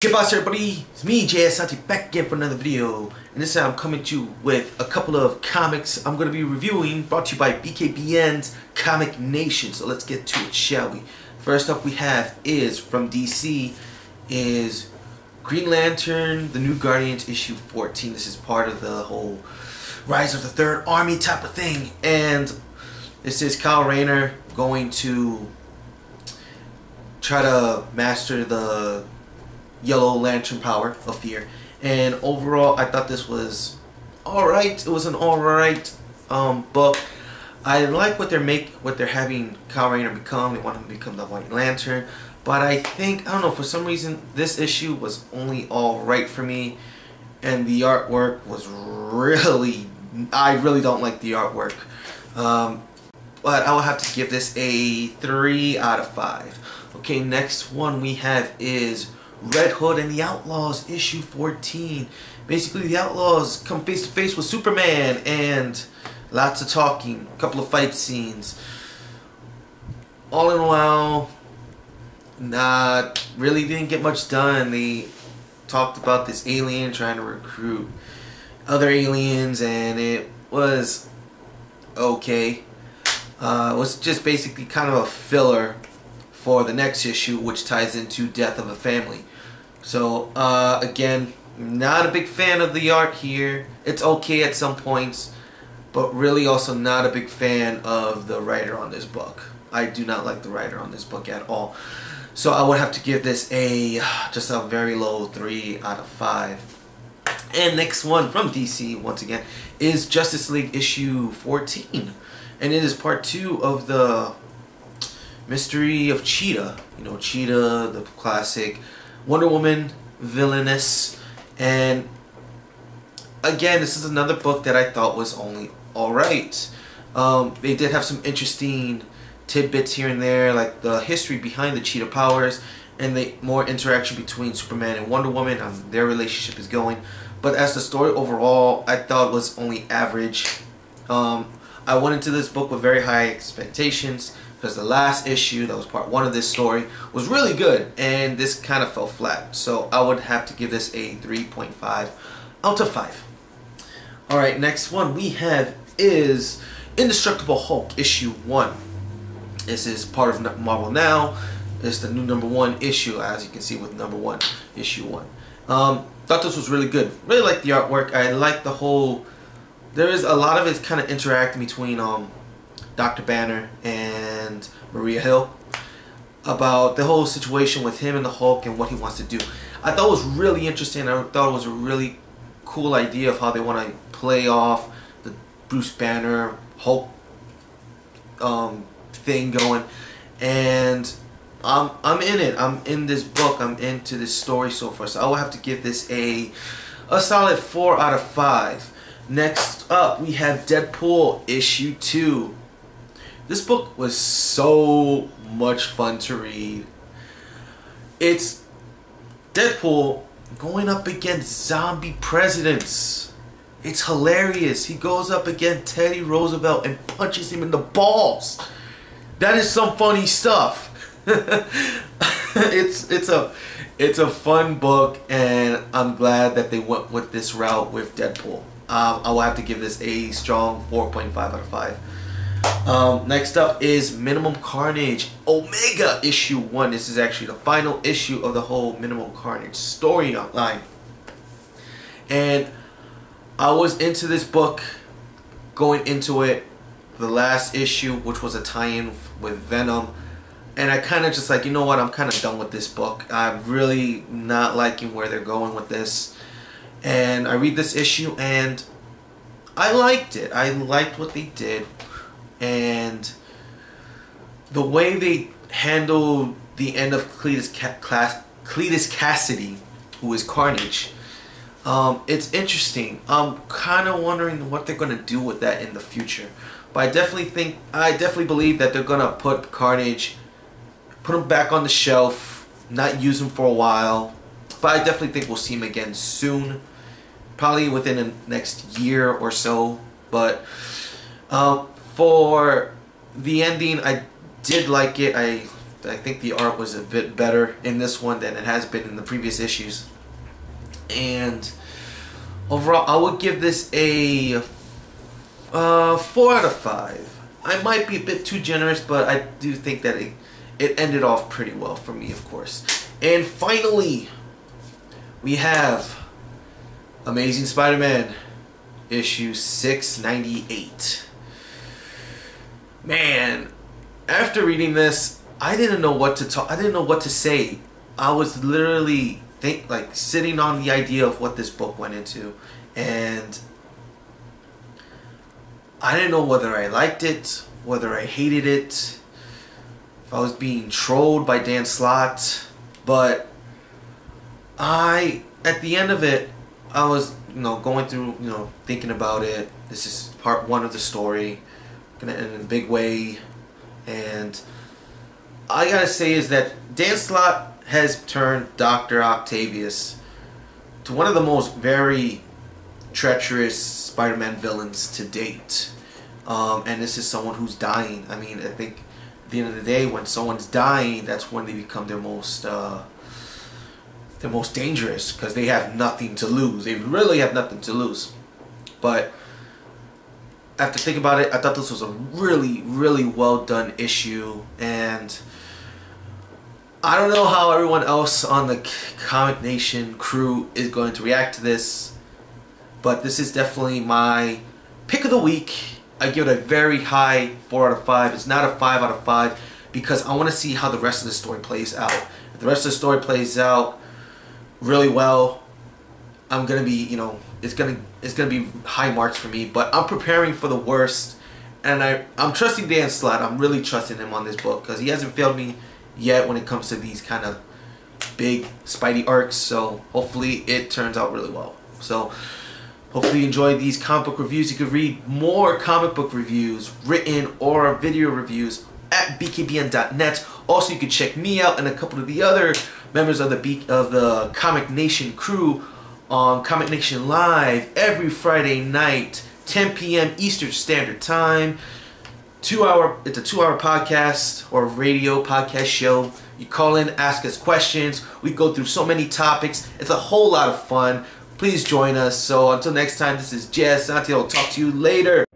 Get boss everybody, it's me JS Santi back again for another video, and this time I'm coming to you with a couple of comics I'm going to be reviewing, brought to you by BKBN's Comic Nation. So let's get to it, shall we? First up we have is from DC is Green Lantern, The New Guardians issue 14. This is part of the whole Rise of the Third Army type of thing, and this is Kyle Rayner going to try to master the Yellow Lantern power of fear. And overall I thought this was alright. It was an alright book. I like what they're having Kyle Rayner become. They want him to become the White Lantern, but I don't know, for some reason this issue was only alright for me, and the artwork was I really don't like the artwork, but I will have to give this a 3 out of 5. Okay, next one we have is Red Hood and the Outlaws issue 14. Basically the Outlaws come face to face with Superman and lots of talking, a couple of fight scenes. All in all, didn't get much done. They talked about this alien trying to recruit other aliens, and it was okay. It was just basically kind of a filler for the next issue, which ties into Death of a Family. So again, not a big fan of the art here. It's okay at some points, but really also not a big fan of the writer on this book. I do not like the writer on this book at all. So I would have to give this just a very low 3 out of 5. And next one from DC, once again, is Justice League issue 14. And it is part 2 of the Mystery of Cheetah. You know, Cheetah, the classic Wonder Woman villainess. And again, this is another book that I thought was only alright. They did have some interesting tidbits here and there, like the history behind the Cheetah powers and the more interaction between Superman and Wonder Woman and their relationship is going. But as the story overall, I thought was only average. I went into this book with very high expectations, because the last issue, that was part 1 of this story, was really good, and this kind of fell flat. So I would have to give this a 3.5 out of 5. Alright, next one we have is Indestructible Hulk issue 1. This is part of Marvel Now. It's the new #1 issue, as you can see with #1 issue 1. Thought this was really good. Really like the artwork. I like the whole... There is a lot of it kind of interacting between Dr. Banner and Maria Hill about the whole situation with him and the Hulk and what he wants to do. I thought it was really interesting. I thought it was a really cool idea of how they want to play off the Bruce Banner Hulk thing going, and I'm in it. I'm in this book. I'm into this story so far. So I will have to give this a solid 4 out of 5. Next up, we have Deadpool issue 2. This book was so much fun to read. It's Deadpool going up against zombie presidents. It's hilarious. He goes up against Teddy Roosevelt and punches him in the balls. That is some funny stuff. It's a fun book, and I'm glad that they went with this route with Deadpool. I will have to give this a strong 4.5 out of 5. Next up is Minimum Carnage Omega issue 1. This is actually the final issue of the whole Minimum Carnage storyline. And I was into this book going into it. The last issue, which was a tie-in with Venom. And I kind of just like, you know what, I'm kind of done with this book. I'm really not liking where they're going with this. And I read this issue and I liked it. I liked what they did. And the way they handled the end of Cletus Cassidy, who is Carnage, it's interesting. I'm kind of wondering what they're going to do with that in the future. But I definitely believe that they're going to put Carnage, put him back on the shelf, not use him for a while. But I definitely think we'll see him again soon. Probably within the next year or so. But for the ending, I did like it. I I think the art was a bit better in this one than it has been in the previous issues. And overall, I would give this a 4 out of 5. I might be a bit too generous, but I do think that it ended off pretty well for me, of course. And finally, we have Amazing Spider-Man issue 698. Man, after reading this, I didn't know what to talk. I didn't know what to say. I was literally sitting on the idea of what this book went into, and I didn't know whether I liked it, whether I hated it, if I was being trolled by Dan Slott. But at the end of it, I was, going through, thinking about it. This is part 1 of the story, gonna end in a big way, and all I gotta say is that Dan Slott has turned Dr. Octavius to one of the most very treacherous Spider-Man villains to date. And this is someone who's dying. I mean, I think at the end of the day, when someone's dying, that's when they become their most dangerous, because they have nothing to lose. They really have nothing to lose. But after thinking about it, I thought this was a really, really well done issue, and I don't know how everyone else on the Comic Nation crew is going to react to this, but this is definitely my pick of the week. I give it a very high 4 out of 5. It's not a 5 out of 5 because I want to see how the rest of the story plays out. If the rest of the story plays out really well, I'm gonna be, it's gonna be high marks for me. But I'm preparing for the worst, and I'm trusting Dan Slott. I'm really trusting him on this book because he hasn't failed me yet when it comes to these kind of big Spidey arcs. So hopefully it turns out really well. So hopefully you enjoy these comic book reviews. You can read more comic book reviews, written or video reviews, at bkbn.net. Also, you can check me out and a couple of the other members of the Comic Nation crew on Comic Nation Live every Friday night, 10 p.m. Eastern Standard Time. It's a 2-hour podcast or radio podcast show. You call in, ask us questions. We go through so many topics. It's a whole lot of fun. Please join us. So until next time, this is Jess. Santi, I'll talk to you later.